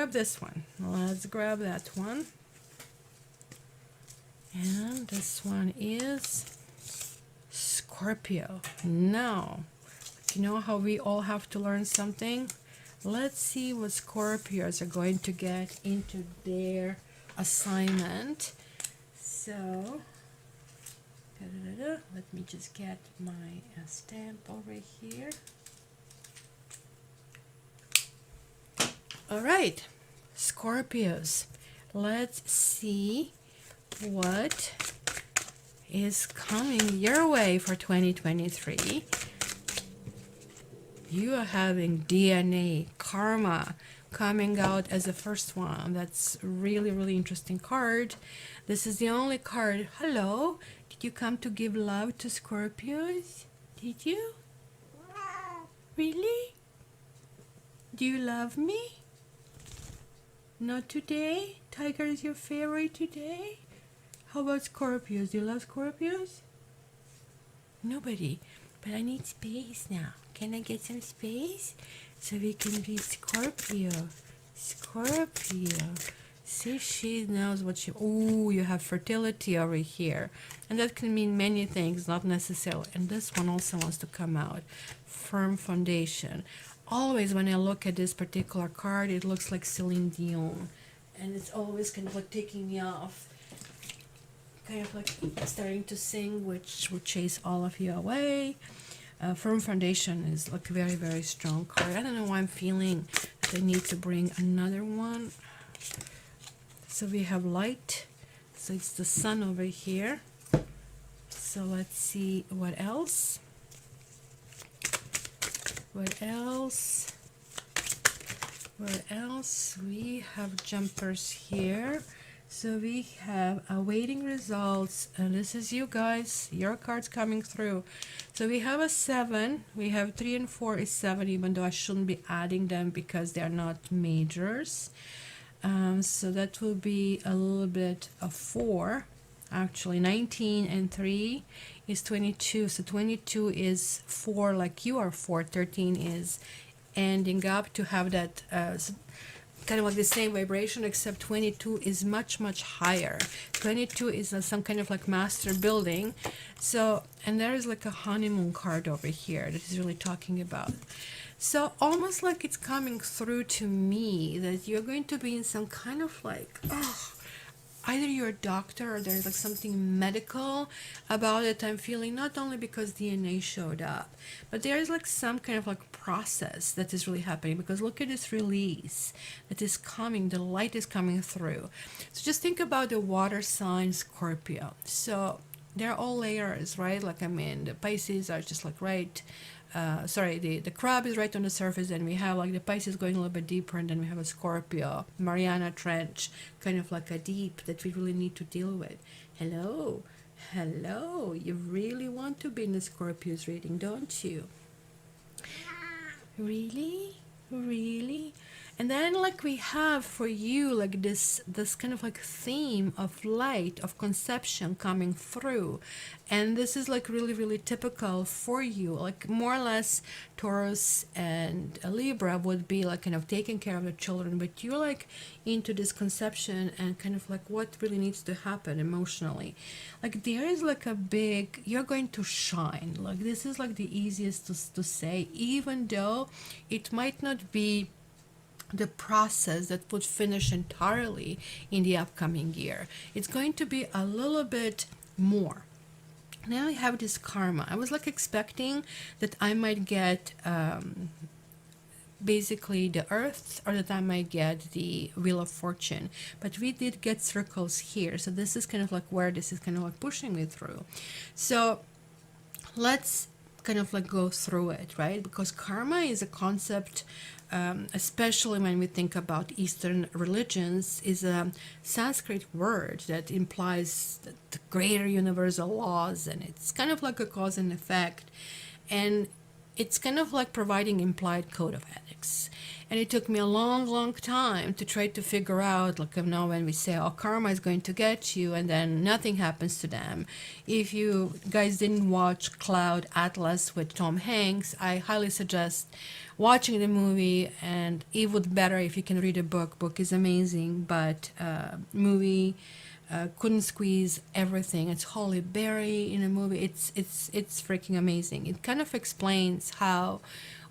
grab this one. Let's grab that one. And this one is Scorpio. Now, you know how we all have to learn something? Let's see what Scorpios are going to get into their assignment. So, let me just get my stamp over here. All right, Scorpios, let's see what is coming your way for 2023. You are having DNA, karma, coming out as the first one. That's really, really interesting card. This is the only card. Hello, did you come to give love to Scorpios? Did you? Really? Do you love me? Not today? Tiger is your favorite today? How about Scorpios? Do you love Scorpios? Nobody. But I need space now. Can I get some space? So we can be Scorpio. Scorpio. See if she knows what she... Oh, you have fertility over here. And that can mean many things, not necessarily. And this one also wants to come out. Firm foundation. Always when I look at this particular card, it looks like Celine Dion. And it's always kind of like taking me off. Kind of like starting to sing, which will chase all of you away. Firm foundation is like a very, very strong card. I don't know why I'm feeling that I need to bring another one. So we have light. So it's the sun over here. So let's see what else. What else? What else? We have jumpers here. So we have awaiting results, and this is you guys, your cards coming through. So we have a 7, we have 3 and 4 is 7, even though I shouldn't be adding them because they are not majors. So that will be a little bit of 4. Actually, 19 and 3 is 22. So 22 is 4, like you are 4. 13 is ending up to have that kind of like the same vibration, except 22 is much, much higher. 22 is some kind of like master building. So, and there is like a honeymoon card over here that is really talking about. So almost like it's coming through to me that you're going to be in some kind of like, either you're a doctor or there's like something medical about it. I'm feeling not only because DNA showed up, but there's like some kind of like process that is really happening, because look at this release that is coming, the light is coming through. So just think about the water sign Scorpio. So they're all layers, right? Like, I mean, the Pisces are just like right, the crab is right on the surface, and we have like the Pisces going a little bit deeper, and then we have a Scorpio, Mariana Trench, kind of like a deep that we really need to deal with. Hello, hello, you really want to be in the Scorpio's reading, don't you? Really? Really? And then like we have for you like this kind of like theme of light, of conception coming through. And this is like really, really typical for you. Like more or less Taurus and Libra would be like kind of taking care of the children, but you're like into this conception and kind of like what really needs to happen emotionally. Like there is like a big, you're going to shine. Like this is like the easiest to say, even though it might not be the process that would finish entirely in the upcoming year. It's going to be a little bit more. Now I have this karma. I was like expecting that I might get basically the earth, or that I might get the wheel of fortune, but we did get circles here. So this is kind of like where this is kind of like pushing me through. So let's kind of like go through it, right? Because karma is a concept, especially when we think about Eastern religions, is a Sanskrit word that implies the greater universal laws, and it's kind of like a cause and effect, and it's kind of like providing implied code of ethics. And it took me a long time to try to figure out, like, when we say, oh, karma is going to get you, and then nothing happens to them. If you guys didn't watch Cloud Atlas with Tom Hanks, I highly suggest watching the movie, and it would better if you can read a book. Book is amazing, but movie couldn't squeeze everything. It's Holly Berry in a movie. It's freaking amazing. It kind of explains how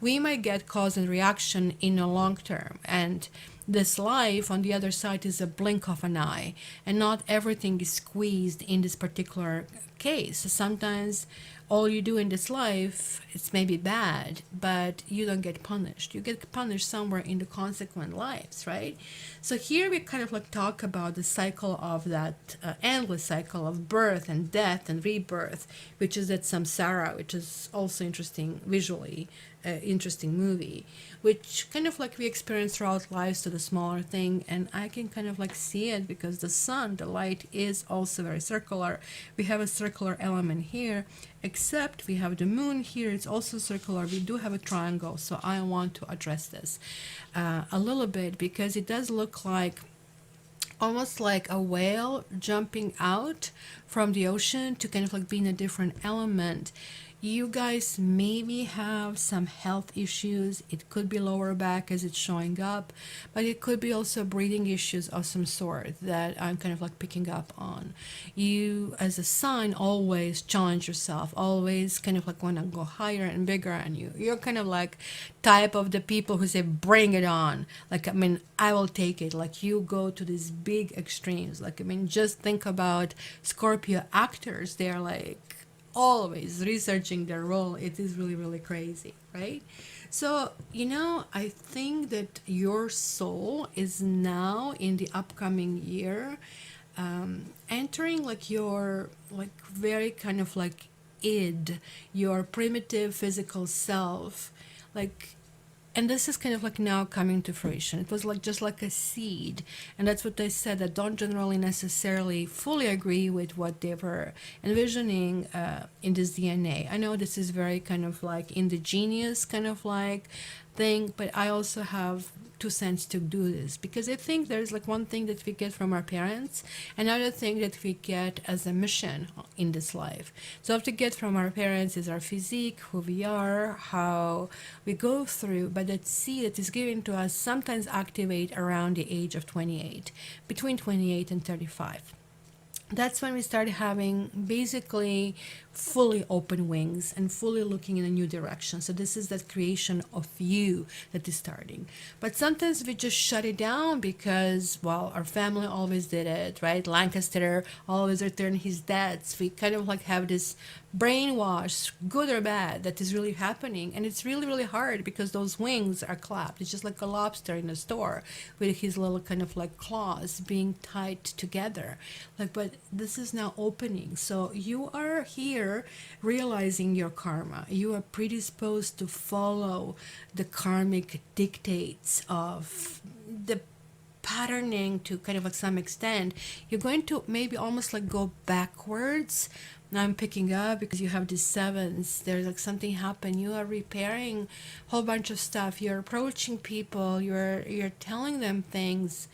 we might get cause and reaction in the long term, and this life on the other side is a blink of an eye, and not everything is squeezed in this particular case. Sometimes all you do in this life, it's maybe bad, but you don't get punished. You get punished somewhere in the consequent lives, right? So here we kind of like talk about the cycle of that endless cycle of birth and death and rebirth, which is that samsara, which is also interesting visually, interesting movie, which kind of like we experience throughout lives to the smaller thing. And I can kind of like see it because the sun, the light, is also very circular. We have a circular element here, except we have the moon here. It's also circular. We do have a triangle, so I want to address this a little bit, because it does look like almost like a whale jumping out from the ocean to kind of like be in a different element. You guys maybe have some health issues. It could be lower back as it's showing up, but it could be also breathing issues of some sort that I'm kind of like picking up on. You, as a sign, always challenge yourself, always kind of like want to go higher and bigger, and you're kind of like type of the people who say, bring it on. Like, I mean, I will take it. Like, you go to these big extremes. Like, I mean, just think about Scorpio actors. They're like always researching their role. It is really crazy, right? So I think that your soul is now in the upcoming year entering like your like very kind of like id, your primitive physical self, like, and this is kind of like now coming to fruition. It was like just like a seed, and that's what they said. I don't generally necessarily fully agree with what they were envisioning in this DNA. I know this is very kind of like indigenous kind of like thing, but I also have 2 cents to do this, because I think there's like one thing that we get from our parents, another thing that we get as a mission in this life. So what we get from our parents is our physique, who we are, how we go through, but that seed that is given to us sometimes activate around the age of 28, between 28 and 35. That's when we start having basically fully open wings and fully looking in a new direction. So this is that creation of you that is starting. But sometimes we just shut it down because, well, our family always did it, right? Lancaster always returned his debts. We kind of like have this brainwash, good or bad, that is really happening. And it's really hard because those wings are clapped. It's just like a lobster in a store with his little kind of like claws being tied together. Like, but this is now opening. So you are here realizing your karma. You are predisposed to follow the karmic dictates of the patterning to kind of like some extent. You're going to maybe almost like go backwards. Now I'm picking up because you have these sevens. There's like something happened. You are repairing a whole bunch of stuff. You're approaching people. You're telling them things.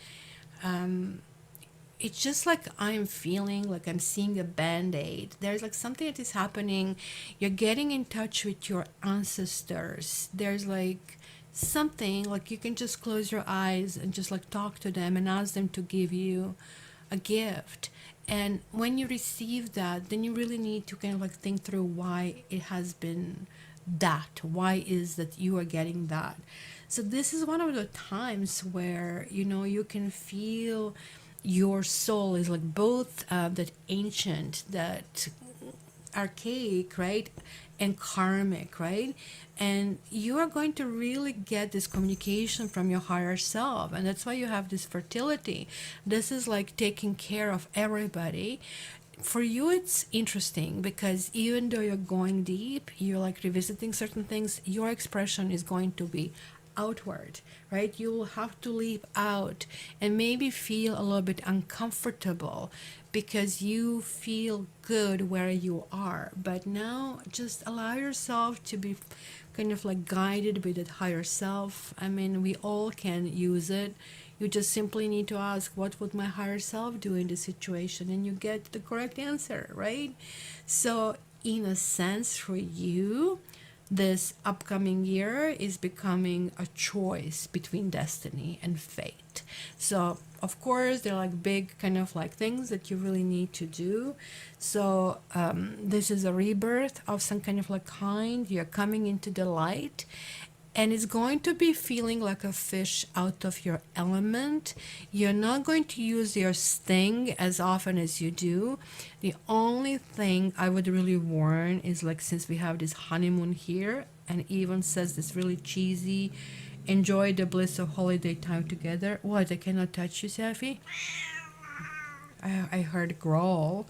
It's just like I'm feeling like I'm seeing a band-aid. There's like something that is happening. You're getting in touch with your ancestors. There's like something like you can just close your eyes and just like talk to them and ask them to give you a gift. And when you receive that, then you really need to kind of like think through why it has been that. Why is that you are getting that? So this is one of the times where, you can feel your soul is like both that ancient, that archaic, right? And karmic, right? And you are going to really get this communication from your higher self. And that's why you have this fertility. This is like taking care of everybody. For you, it's interesting because even though you're going deep, you're like revisiting certain things, your expression is going to be outward, right? You will have to leap out and maybe feel a little bit uncomfortable because you feel good where you are. But now just allow yourself to be kind of like guided by that higher self. I mean, we all can use it. You just simply need to ask, what would my higher self do in this situation? And you get the correct answer, right? So in a sense, for you, this upcoming year is becoming a choice between destiny and fate. So of course they're like big kind of like things that you really need to do. So this is a rebirth of some kind of like kind. You're coming into the light, and it's going to be feeling like a fish out of your element. You're not going to use your sting as often as you do. The only thing I would really warn is, like, since we have this honeymoon here, and even says this really cheesy, enjoy the bliss of holiday time together. What, I cannot touch you, Safi? I heard growl.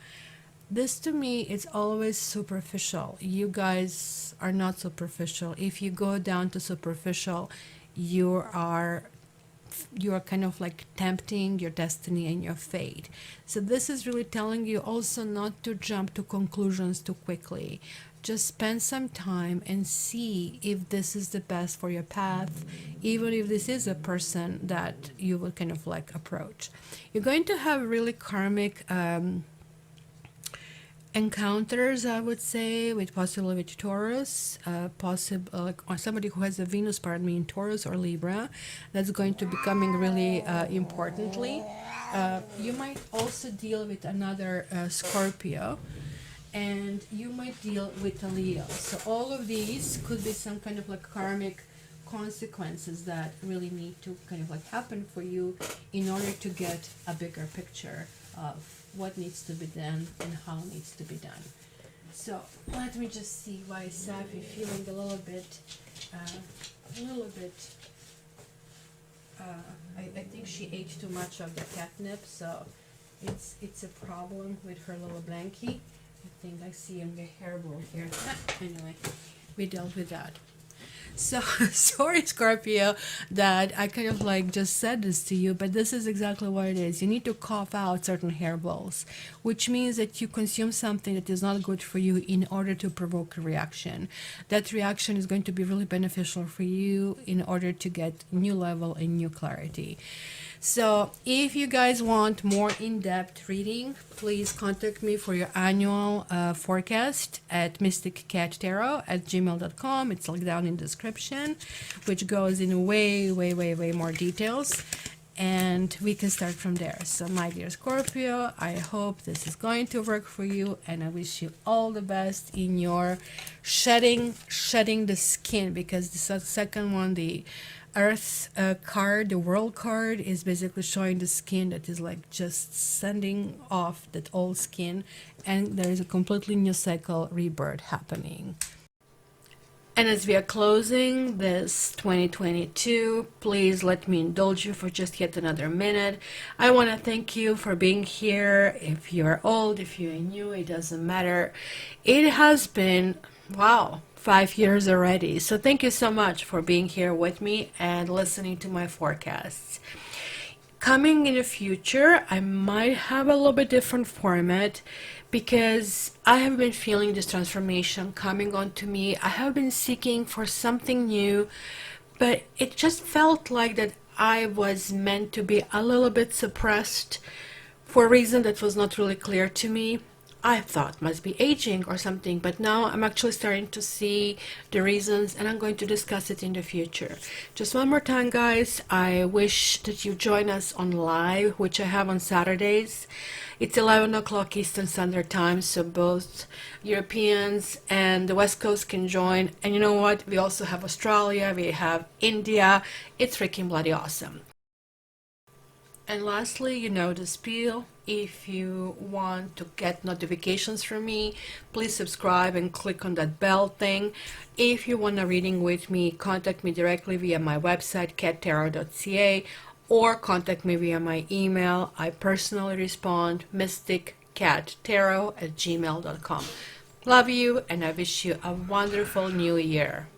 This to me is always superficial. You guys are not superficial. If you go down to superficial, you are kind of like tempting your destiny and your fate. So this is really telling you also not to jump to conclusions too quickly. Just spend some time and see if this is the best for your path, even if this is a person that you will kind of like approach. You're going to have really karmic encounters, I would say, with possibly with Taurus, or somebody who has a Venus, pardon me, in Taurus or Libra. That's going to be coming really importantly. You might also deal with another Scorpio, and you might deal with a Leo. So all of these could be some kind of like karmic consequences that really need to kind of like happen for you in order to get a bigger picture of what needs to be done and how it needs to be done. So let me just see why Safi feeling a little bit I think she ate too much of the catnip, so it's a problem with her little blankie. I think I see in the hairball here. Anyway, we dealt with that. So sorry, Scorpio, that I kind of like just said this to you, but this is exactly what it is. You need to cough out certain hairballs, which means that you consume something that is not good for you in order to provoke a reaction. That reaction is going to be really beneficial for you in order to get new level and new clarity. So if you guys want more in-depth reading, please contact me for your annual forecast at mysticcat@gmail.com. It's like down in the description, which goes in way more details, and we can start from there. So my dear Scorpio, I hope this is going to work for you, and I wish you all the best in your shedding the skin, because the second one, the Earth card, the World card, is basically showing the skin that is like just sending off that old skin, and there is a completely new cycle rebirth happening. And as we are closing this 2022, please let me indulge you for just yet another minute. I want to thank you for being here. If you're old, if you're new, it doesn't matter. It has been, wow, 5 years already. So thank you so much for being here with me and listening to my forecasts. Coming in the future, I might have a little bit different format, because I have been feeling this transformation coming onto me. I have been seeking for something new, but it just felt like that I was meant to be a little bit suppressed for a reason that was not really clear to me. I thought must be aging or something, but now I'm actually starting to see the reasons, and I'm going to discuss it in the future. Just one more time, guys, I wish that you join us on live, which I have on Saturdays. It's 11 o'clock Eastern Standard Time, so both Europeans and the West Coast can join. And you know what? We also have Australia, we have India. It's freaking bloody awesome. And lastly, you know the spiel. If you want to get notifications from me, please subscribe and click on that bell thing. If you want a reading with me, contact me directly via my website, cattarot.ca, or contact me via my email. I personally respond, mysticcattarot@gmail.com. Love you, and I wish you a wonderful new year.